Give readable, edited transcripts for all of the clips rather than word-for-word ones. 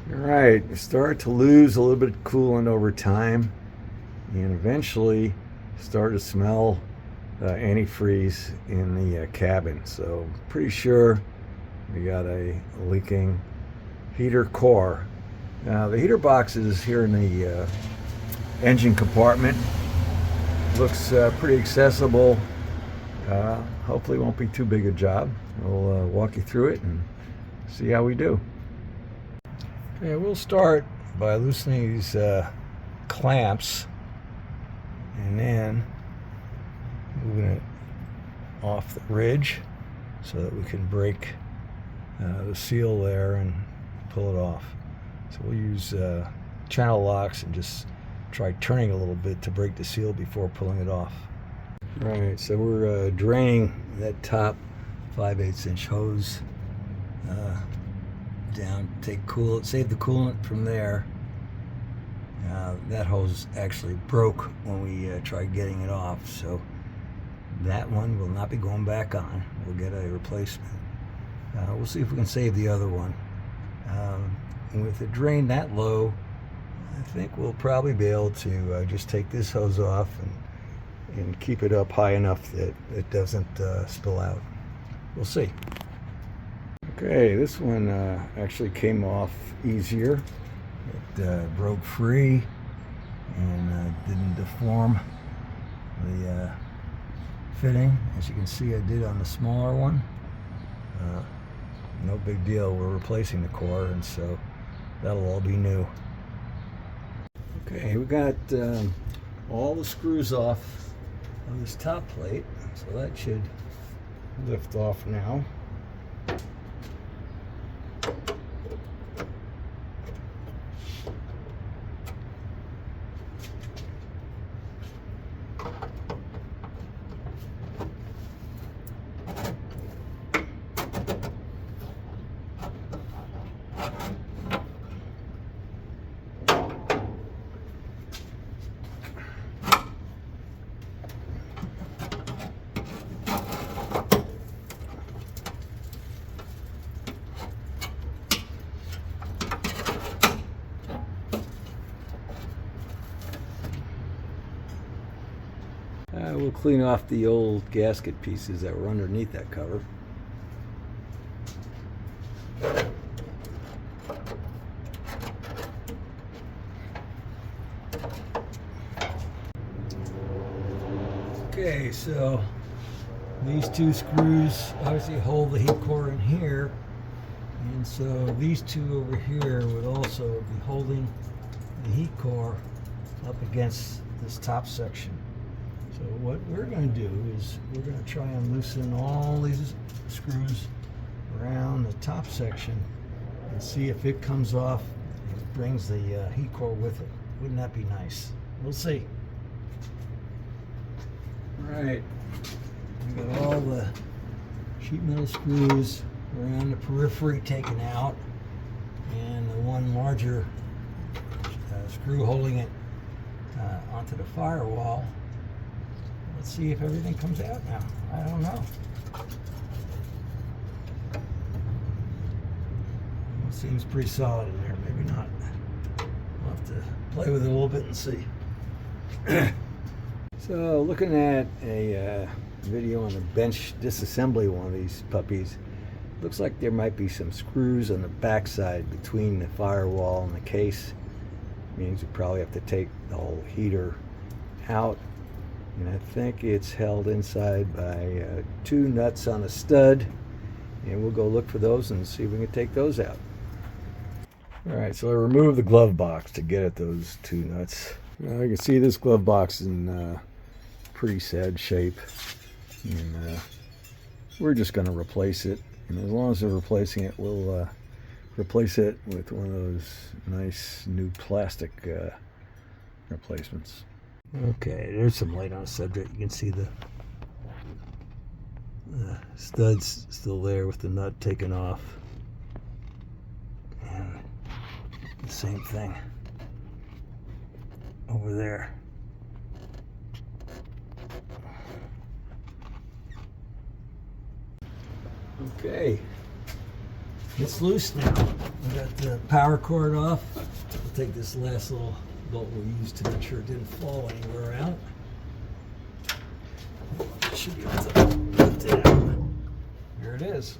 All right, you start to lose a little bit of coolant over time, and eventually start to smell antifreeze in the cabin. So pretty sure we got a leaking heater core. Now the heater box is here in the engine compartment. Looks pretty accessible. Hopefully it won't be too big a job. We'll walk you through it and see how we do. Okay, we'll start by loosening these clamps and then moving it off the ridge so that we can break the seal there and pull it off. So we'll use channel locks and just try turning a little bit to break the seal before pulling it off. Right, so we're draining that top 5/8 inch hose down, save the coolant from there. That hose actually broke when we tried getting it off, so that one will not be going back on. We'll get a replacement. We'll see if we can save the other one. With it drained that low, I think we'll probably be able to just take this hose off and keep it up high enough that it doesn't spill out. We'll see. Okay, this one actually came off easier. It broke free and didn't deform the fitting. As you can see, I did on the smaller one. No big deal. We're replacing the core, and so that'll all be new. Okay, we got all the screws off of this top plate, so that should lift off now. We'll clean off the old gasket pieces that were underneath that cover. Okay, so these two screws obviously hold the heat core in here, and so these two over here would also be holding the heat core up against this top section. So what we're going to do is we're going to try and loosen all these screws around the top section and see if it comes off and brings the heat core with it. Wouldn't that be nice? We'll see. All right, we got all the sheet metal screws around the periphery taken out, and the one larger screw holding it onto the firewall. Let's see if everything comes out now. I don't know. It seems pretty solid in there. Maybe not. We'll have to play with it a little bit and see. So, looking at a video on the bench disassembly one of these puppies, looks like there might be some screws on the backside between the firewall and the case. Means we probably have to take the whole heater out. And I think it's held inside by two nuts on a stud, and we'll go look for those and see if we can take those out. All right, so I removed the glove box to get at those two nuts. Now you can see this glove box is in pretty sad shape, and we're just going to replace it. And as long as we're replacing it, we'll replace it with one of those nice new plastic replacements. Okay, there's some light on the subject. You can see the stud's still there with the nut taken off. And the same thing over there. Okay, It's loose now. We got the power cord off. We'll take this last little bolt we used to make sure it didn't fall anywhere out. Should be able to lift it out. Here it is.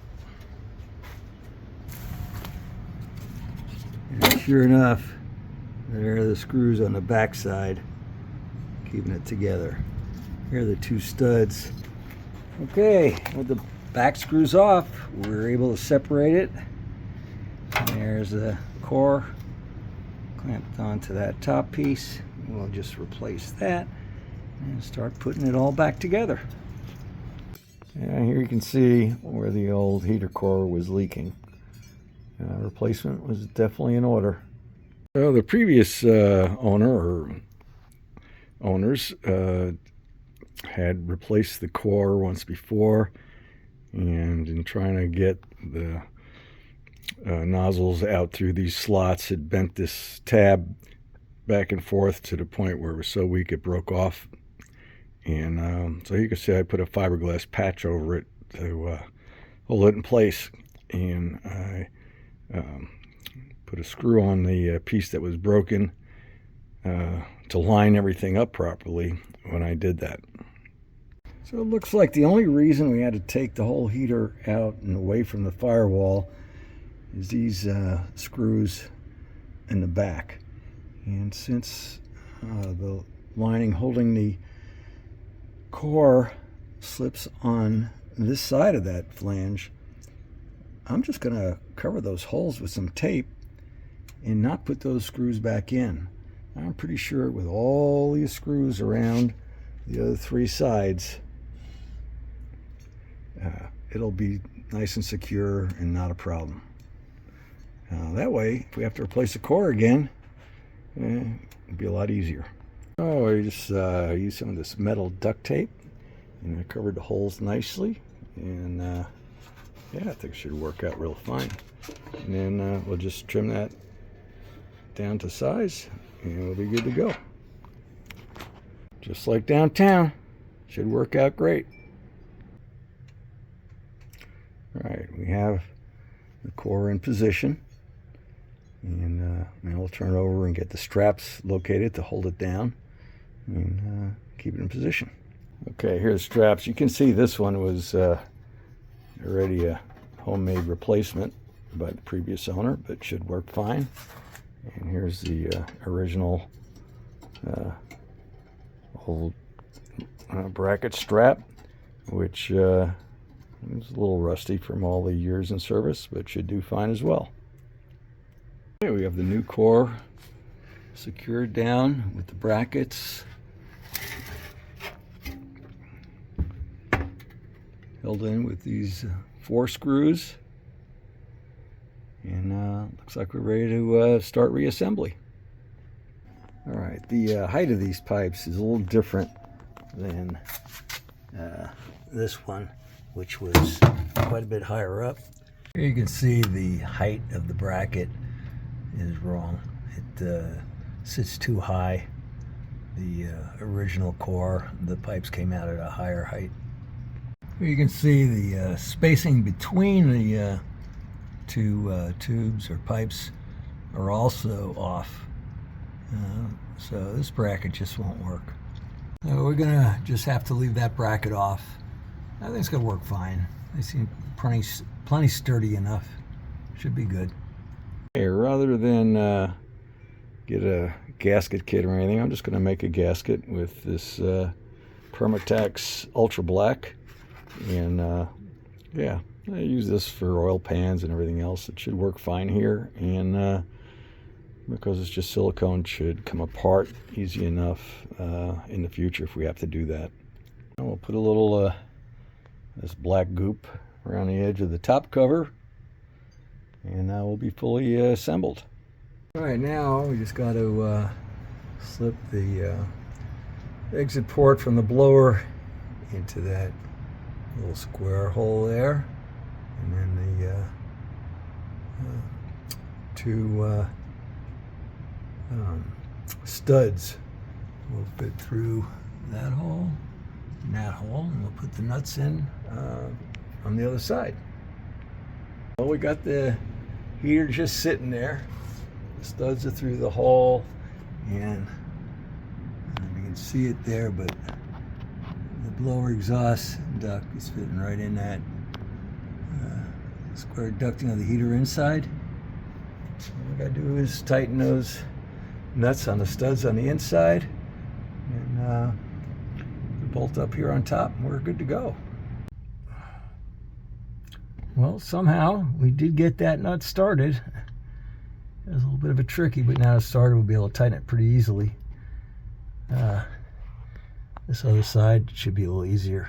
And sure enough, there are the screws on the back side keeping it together. Here are the two studs. Okay, with the back screws off, we're able to separate it. There's the core clamped onto that top piece. We'll just replace that and start putting it all back together. And here you can see where the old heater core was leaking. Replacement was definitely in order. So the previous owner or owners had replaced the core once before, and in trying to get the nozzles out through these slots, it bent this tab back and forth to the point where it was so weak it broke off. And so you can see I put a fiberglass patch over it to hold it in place, and I put a screw on the piece that was broken to line everything up properly when I did that. So it looks like the only reason we had to take the whole heater out and away from the firewall is these screws in the back. And since the lining holding the core slips on this side of that flange, I'm just going to cover those holes with some tape and not put those screws back in. I'm pretty sure with all these screws around the other three sides, it'll be nice and secure and not a problem. That way, if we have to replace the core again, it'll be a lot easier. Oh, I just used some of this metal duct tape, and I covered the holes nicely, and yeah, I think it should work out real fine. And then we'll just trim that down to size, and we'll be good to go. Just like downtown, should work out great. All right, we have the core in position, and now we'll turn it over and get the straps located to hold it down and keep it in position. Okay, here's the straps. You can see this one was already a homemade replacement by the previous owner, but should work fine. And here's the original old bracket strap, which is a little rusty from all the years in service, but should do fine as well. Okay, we have the new core secured down with the brackets, held in with these 4 screws, and looks like we're ready to start reassembly. All right, the height of these pipes is a little different than this one, which was quite a bit higher up. Here you can see the height of the bracket is wrong. It sits too high. The original core, the pipes came out at a higher height. Here you can see the spacing between the two tubes or pipes are also off. So this bracket just won't work. So we're gonna just have to leave that bracket off. I think it's gonna work fine. They seem plenty sturdy enough. Should be good. Okay, rather than get a gasket kit or anything, I'm just gonna make a gasket with this Permatex Ultra Black. And yeah, I use this for oil pans and everything else. It should work fine here, and because it's just silicone, it should come apart easy enough in the future if we have to do that. And we'll put a little this black goop around the edge of the top cover, and we'll be fully assembled. All right, now we just got to slip the exit port from the blower into that little square hole there, and then the two studs will fit through that hole and that hole, and we'll put the nuts in on the other side. Well, we got the heater just sitting there. The studs are through the hole, and you can see it there, but the blower exhaust duct is fitting right in that square ducting of the heater inside. All we gotta do is tighten those nuts on the studs on the inside, and bolt up here on top, and we're good to go. Well, somehow we did get that nut started. It was a little bit of a tricky, but now it's started, we'll be able to tighten it pretty easily. This other side should be a little easier.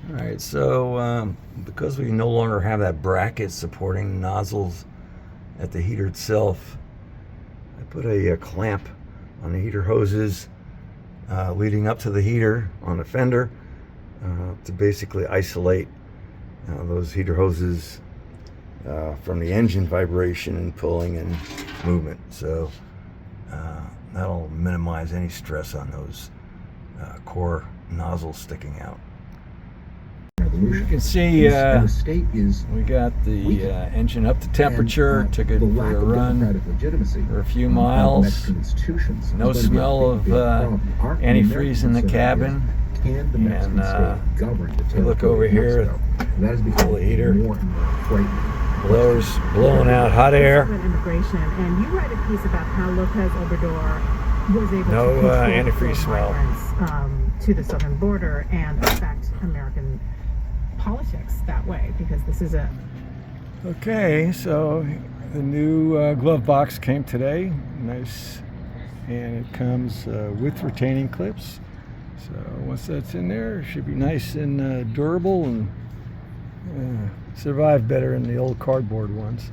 All right, so because we no longer have that bracket supporting nozzles at the heater itself, I put a clamp on the heater hoses leading up to the heater on the fender to basically isolate those heater hoses from the engine vibration and pulling and movement. So that'll minimize any stress on those core nozzles sticking out. You can see we got the engine up to temperature, took it for a run for a few miles. No smell of antifreeze in the cabin. And if you look over here, the heater, blowers blowing out hot air. Immigration, and you write a piece about how Lopez Obrador was able no to antifreeze smell to the southern border and affect American politics that way, because this is a... Okay, so the new glove box came today. Nice, and it comes with retaining clips. So once that's in there, it should be nice and durable and survive better than the old cardboard ones.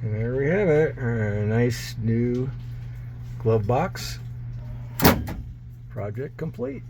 And there we have it, a nice new glove box. Project complete.